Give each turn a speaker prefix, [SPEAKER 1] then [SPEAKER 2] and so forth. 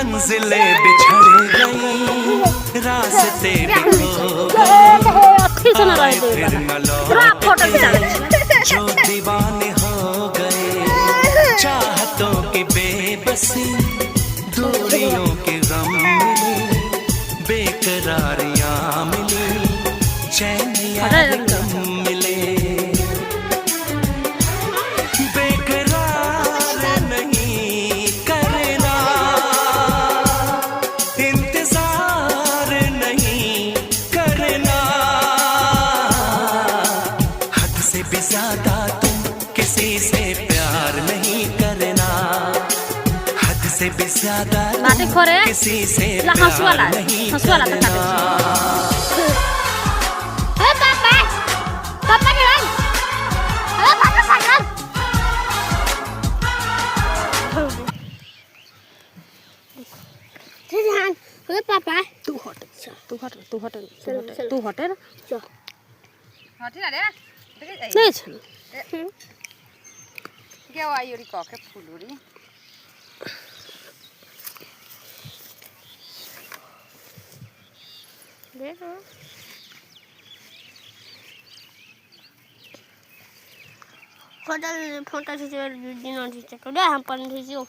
[SPEAKER 1] मंजिलें बिछड़ गई, रास्ते बिखो गए, आए फिर न लौटे जो दीवाने हो गए। चाहतों की बेबसी, दूरियों के गम मिले, बेकरारियां मिली, चैन याद कम मिले। बेकरार नहीं करना, इंतजार नहीं करना, हद से भी ज्यादा तुम किसी से प्यार नहीं करना, हद से भी ज्यादा तुम किसी से प्यार नहीं करना।
[SPEAKER 2] पापा
[SPEAKER 3] तू हट
[SPEAKER 4] हटी ना रे
[SPEAKER 3] नहीं छन
[SPEAKER 4] के आयोरी कके फुलुरी
[SPEAKER 2] देखो फोटो खींचो दिन खींचो हम पर खींचो